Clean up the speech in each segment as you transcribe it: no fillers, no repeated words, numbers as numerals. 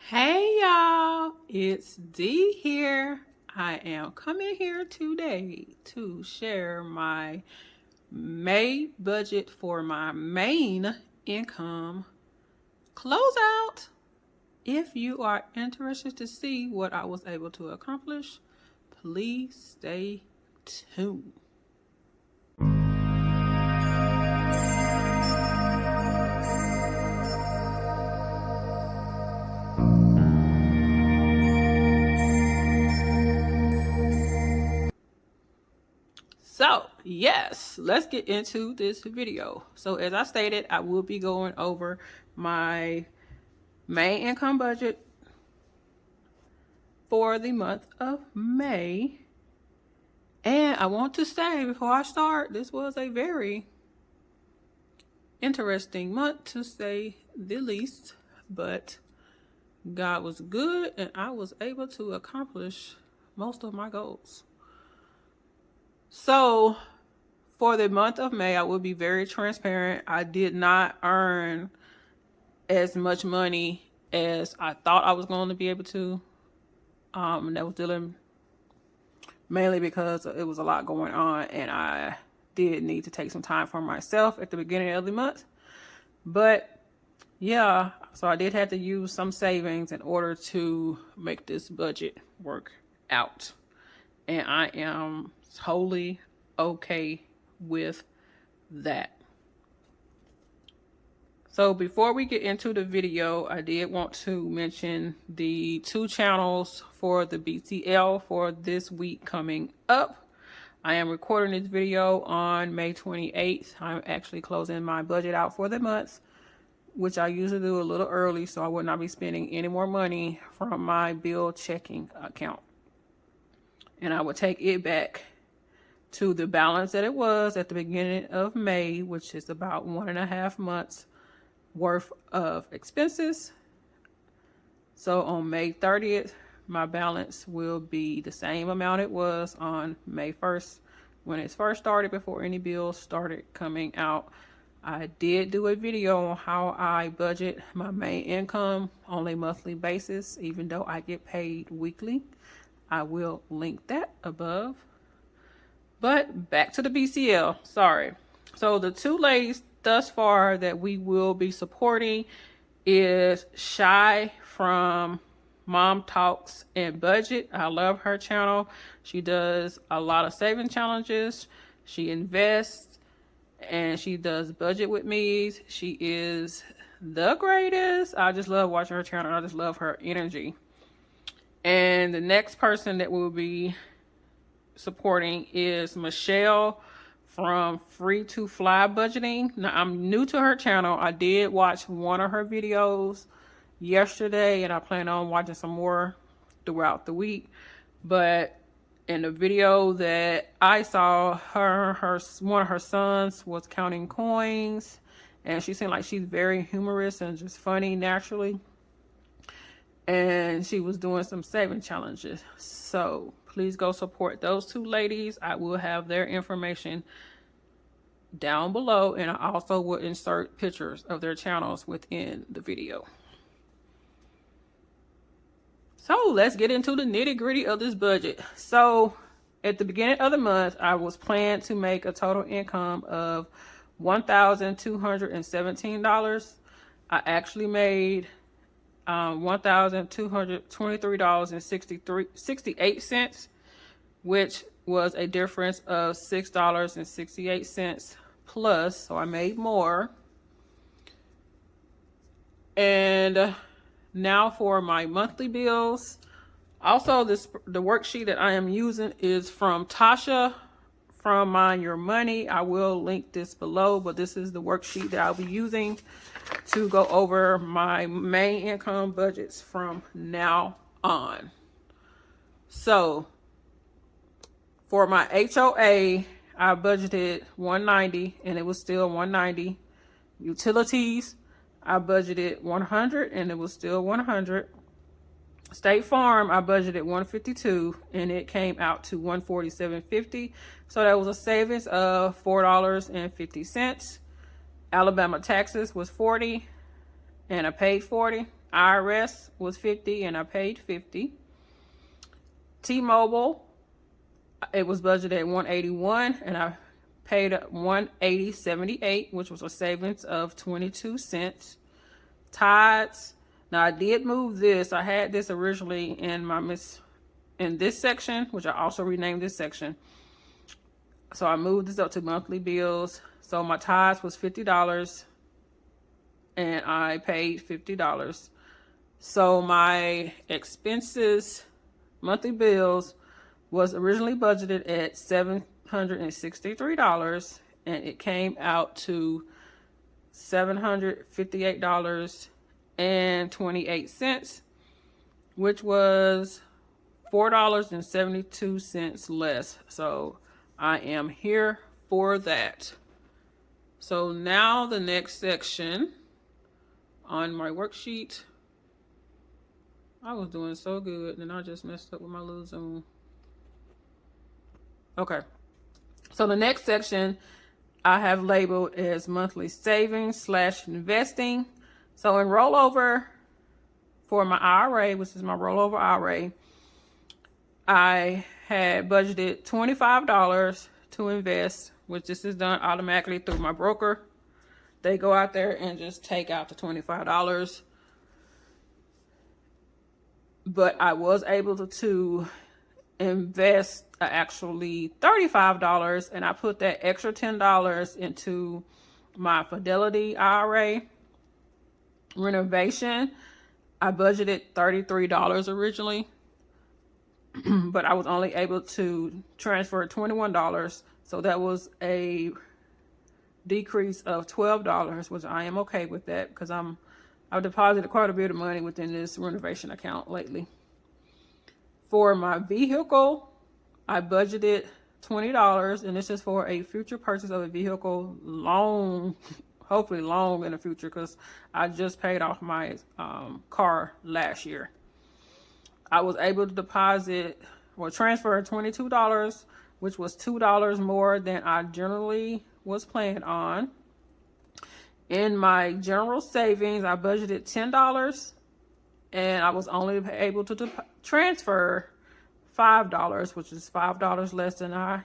Hey y'all, it's Dee here. I am coming here today to share my May budget for my main income closeout. If you are interested to see what I was able to accomplish, please stay tuned. So yes, let's get into this video. So as I stated, I will be going over my main income budget for the month of May. And I want to say before I start, this was a very interesting month to say the least, but God was good and I was able to accomplish most of my goals. So for the month of May, I will be very transparent. I did not earn as much money as I thought I was going to be able to. And that was dealing mainly because it was a lot going on and I did need to take some time for myself at the beginning of the month. But yeah, so I did have to use some savings in order to make this budget work out. And I am totally okay with that. So before we get into the video, I did want to mention the 2 channels for the BCL for this week coming up. I am recording this video on May 28th. I'm actually closing my budget out for the month, which I usually do a little early so I would not be spending any more money from my bill checking account. And I would take it back to the balance that it was at the beginning of May, which is about 1.5 months worth of expenses. So on May 30th, my balance will be the same amount it was on May 1st when it first started, before any bills started coming out. I did do a video on how I budget my main income on a monthly basis, even though I get paid weekly. I will link that above. But back to the BCL, sorry. So the 2 ladies thus far that we will be supporting is Shy from Mom Talks and Budget. I love her channel. She does a lot of saving challenges. She invests and she does budget with me. She is the greatest. I just love watching her channel. I just love her energy. And the next person that we'll be supporting is Michelle from Free to Fly Budgeting. Now, I'm new to her channel. I did watch one of her videos yesterday and I plan on watching some more throughout the week. But in the video that I saw, one of her sons was counting coins and she seemed like she's very humorous and just funny naturally. And she was doing some saving challenges. So please go support those 2 ladies. I will have their information down below, and I also will insert pictures of their channels within the video. So let's get into the nitty-gritty of this budget. So at the beginning of the month, I was planning to make a total income of $1,217. I actually made $1,223.68, which was a difference of $6.68 plus, so I made more. And now for my monthly bills. Also, the worksheet that I am using is from Tasha from Mind Your Money. I will link this below, but this is the worksheet that I'll be using to go over my main income budgets from now on. So for my HOA, I budgeted $190 and it was still $190. Utilities, I budgeted $100 and it was still $100. State Farm, I budgeted $152 and it came out to $147.50. So that was a savings of $4.50. Alabama taxes was $40 and I paid $40. IRS was $50 and I paid $50. T-Mobile, it was budgeted at $181 and I paid $180.78, which was a savings of 22 cents. Tides, now I did move this. I had this originally in this section, which I also renamed this section. So I moved this up to monthly bills. So my Tides was $50 and I paid $50. So my expenses, monthly bills, was originally budgeted at $763 and it came out to $758.28, which was $4.72 less. So I am here for that. So now the next section on my worksheet. I was doing so good and I just messed up with my little Zoom. Okay. So the next section I have labeled as monthly savings / investing. So in rollover for my IRA, which is my rollover IRA, I had budgeted $25 to invest, which this is done automatically through my broker. They go out there and just take out the $25. But I was able to invest actually $35, and I put that extra $10 into my Fidelity IRA. Renovation, I budgeted $33 originally, but I was only able to transfer $21. So that was a decrease of $12, which I am okay with that because I've deposited quite a bit of money within this renovation account lately. For my vehicle, I budgeted $20, and this is for a future purchase of a vehicle hopefully long in the future, because I just paid off my car last year. I was able to deposit or transfer $22, which was $2 more than I generally was planning on. In my general savings, I budgeted $10, and I was only able to transfer $5, which is $5 less than I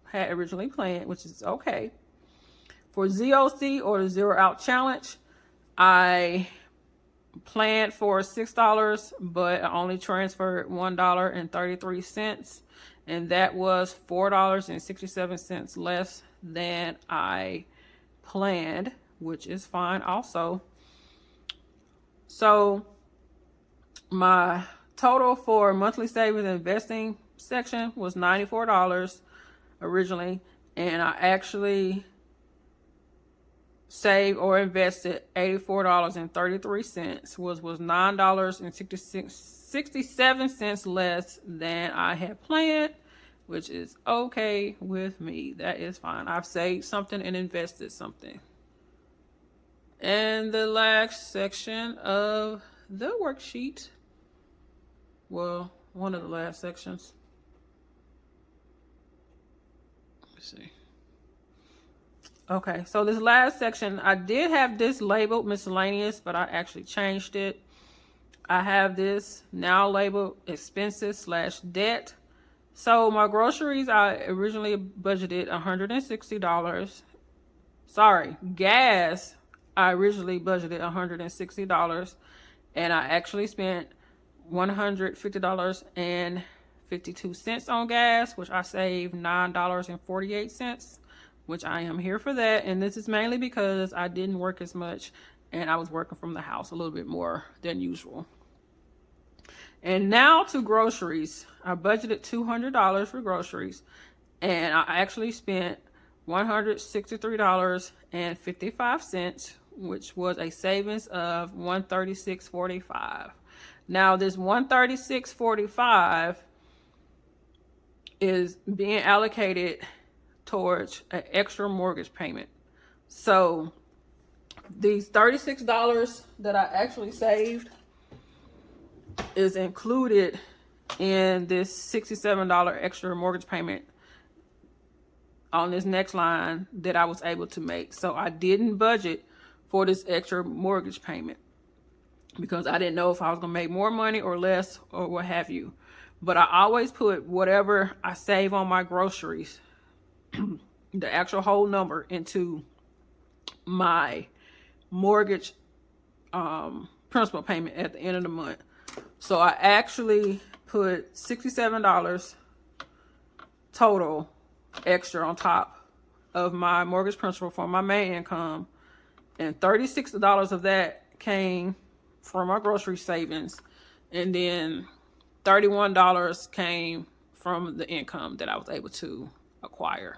had originally planned, which is okay. For ZOC, or the Zero Out Challenge, I planned for $6, but I only transferred $1.33, and that was $4.67 less than I planned, which is fine also. So my total for monthly savings and investing section was $94 originally, and I actually saved or invested $84.33, which was $9.67 less than I had planned, which is okay with me. That is fine. I've saved something and invested something. And the last section of the worksheet, well, one of the last sections. Let's see. Okay, so this last section, I did have this labeled miscellaneous, but I actually changed it. I have this now labeled expenses / debt. So my groceries, I originally budgeted $160. Sorry, gas, I originally budgeted $160, and I actually spent $150.52 on gas, which I saved $9.48, which I am here for that. And this is mainly because I didn't work as much and I was working from the house a little bit more than usual. And now to groceries. I budgeted $200 for groceries, and I actually spent $163.55, which was a savings of $136.45. Now this $136.45 is being allocated towards an extra mortgage payment. So these $36 that I actually saved is included in this $67 extra mortgage payment on this next line that I was able to make. So I didn't budget for this extra mortgage payment. because I didn't know if I was gonna make more money or less or what have you. But I always put whatever I save on my groceries, the actual whole number, into my mortgage principal payment at the end of the month. So I actually put $67 total extra on top of my mortgage principal for my main income, and $36 of that came from my grocery savings, and then $31 came from the income that I was able to acquire.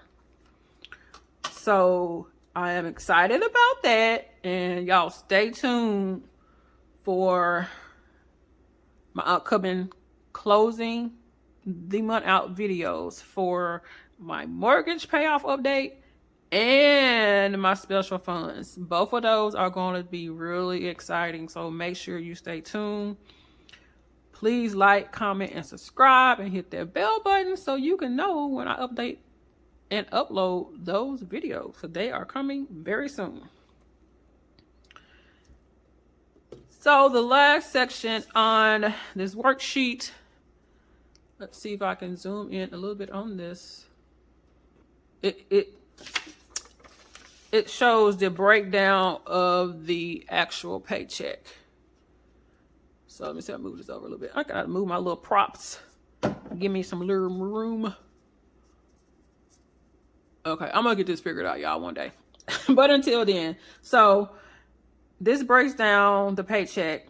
So I am excited about that, and y'all stay tuned for my upcoming closing the month out videos for my mortgage payoff update and my special funds. Both of those are going to be really exciting, so make sure you stay tuned. Please like, comment, and subscribe, and hit that bell button so you can know when I update and upload those videos. So they are coming very soon. So the last section on this worksheet, let's see if I can zoom in a little bit on this. It shows the breakdown of the actual paycheck. So let me see if I move this over a little bit. I gotta move my little props. Give me some little room. Okay, I'm gonna get this figured out, y'all, one day. But until then, so this breaks down the paycheck.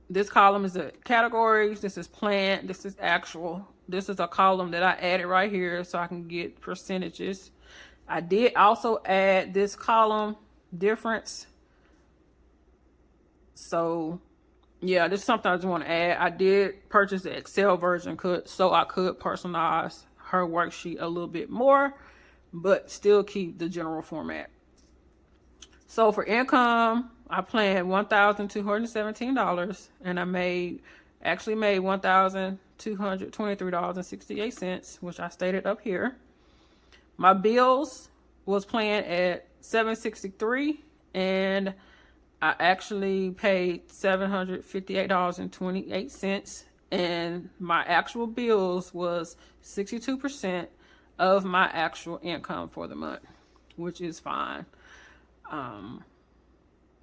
This column is the categories. This is planned. This is actual. This is a column that I added right here so I can get percentages. I did also add this column difference. So yeah, this is something I just want to add. I did purchase the Excel version so I could personalize her worksheet a little bit more, but still keep the general format. So for income, I planned $1,217, and I actually made $1,223.68, which I stated up here. My bills was planned at $763, and I actually paid $758.28, and my actual bills was 62% of my actual income for the month, which is fine.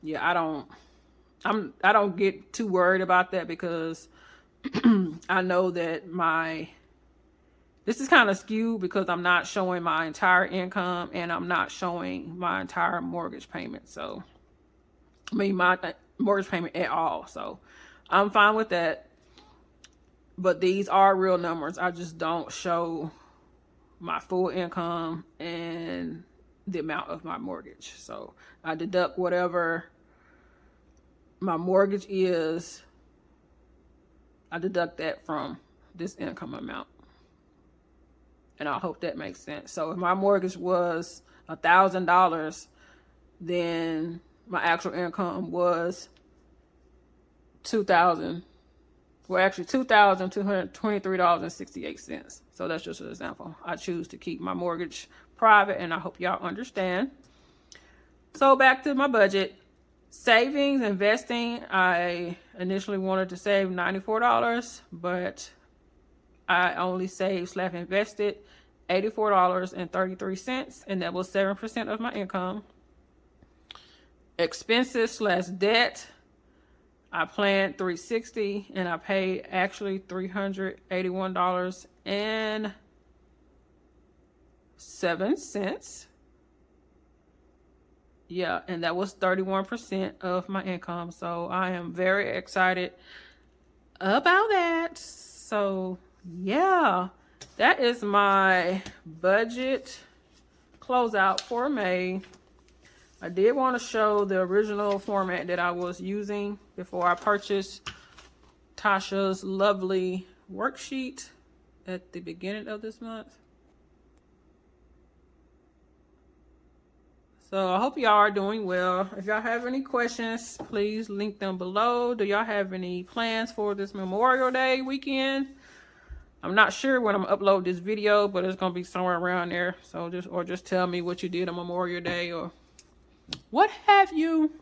Yeah, I don't get too worried about that, because I know that this is kind of skewed because I'm not showing my entire income and I'm not showing my entire mortgage payment. So my mortgage payment at all. So I'm fine with that. But these are real numbers. I just don't show my full income and the amount of my mortgage. So I deduct whatever my mortgage is. I deduct that from this income amount. And I hope that makes sense. So if my mortgage was $1,000, then my actual income was $2,223.68. So that's just an example. I choose to keep my mortgage private, and I hope y'all understand. So back to my budget. Savings, investing, I initially wanted to save $94, but I only saved/invested $84.33, and that was 7% of my income. Expenses/debt, I planned $360, and I paid actually $381.07. Yeah, and that was 31% of my income. So I am very excited about that. So yeah, that is my budget closeout for May. I did want to show the original format that I was using before I purchased Tasha's lovely worksheet at the beginning of this month. So I hope y'all are doing well. If y'all have any questions, please link them below. Do y'all have any plans for this Memorial Day weekend? I'm not sure when I'm gonna upload this video, but it's gonna be somewhere around there. So just tell me what you did on Memorial Day or what have you.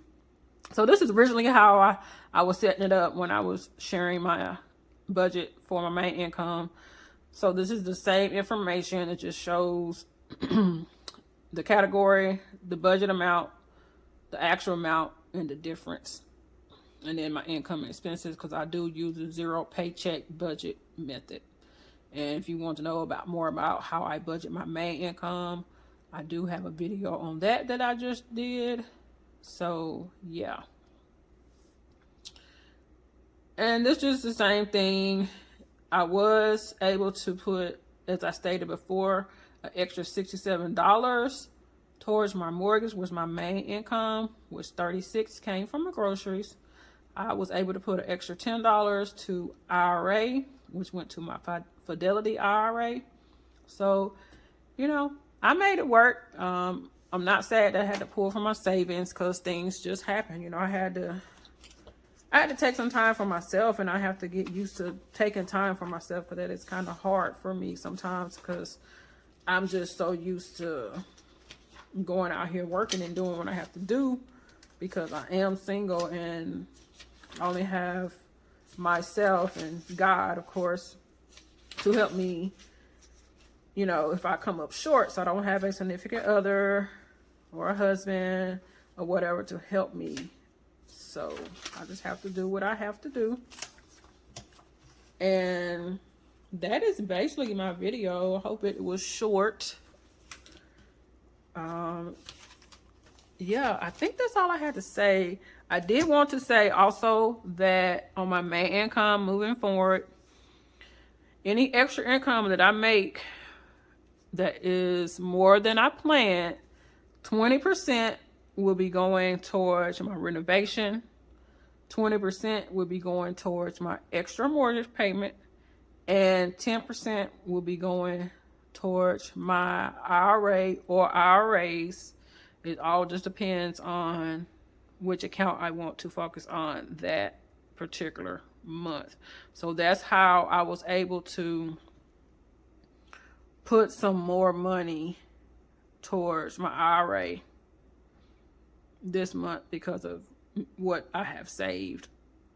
So this is originally how I was setting it up when I was sharing my budget for my main income. So this is the same information. It just shows the category, the budget amount, the actual amount, and the difference. And then my income and expenses, because I do use the zero paycheck budget method. And if you want to know more about how I budget my main income, I do have a video on that I just did. So yeah. And this is the same thing. I was able to put, as I stated before, an extra $67 towards my mortgage, was my main income, which $36 came from the groceries. I was able to put an extra $10 to IRA, which went to my Fidelity IRA. So, I made it work. I'm not sad that I had to pull from my savings, because things just happen. I had to take some time for myself, and I have to get used to taking time for myself, because that is kind of hard for me sometimes, because I'm just so used to going out here working and doing what I have to do, because I am single and I only have myself and God, of course, to help me, if I come up short. So I don't have a significant other or a husband or whatever to help me. So I just have to do what I have to do. And that is basically my video. I hope it was short. Yeah, I think that's all I had to say. I did want to say also that on my main income moving forward, any extra income that I make that is more than I planned, 20% will be going towards my renovation. 20% will be going towards my extra mortgage payment. And 10% will be going towards my IRA or IRAs. It all just depends on which account I want to focus on that particular month. So that's how I was able to put some more money towards my IRA this month, because of what I have saved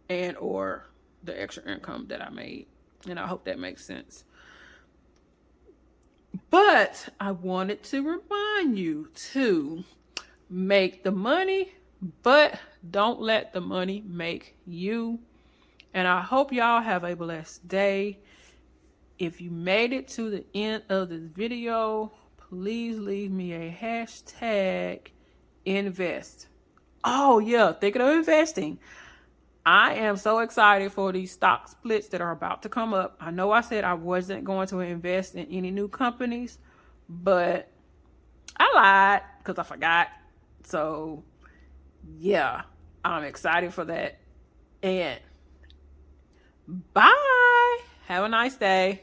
and or the extra income that I made. And I hope that makes sense. But I wanted to remind you to make the money, but don't let the money make you. And I hope y'all have a blessed day. If you made it to the end of this video, please leave me a hashtag invest. Oh yeah, thinking of investing. I am so excited for these stock splits that are about to come up. I know I said I wasn't going to invest in any new companies, but I lied because I forgot. So yeah, I'm excited for that. And bye. Have a nice day.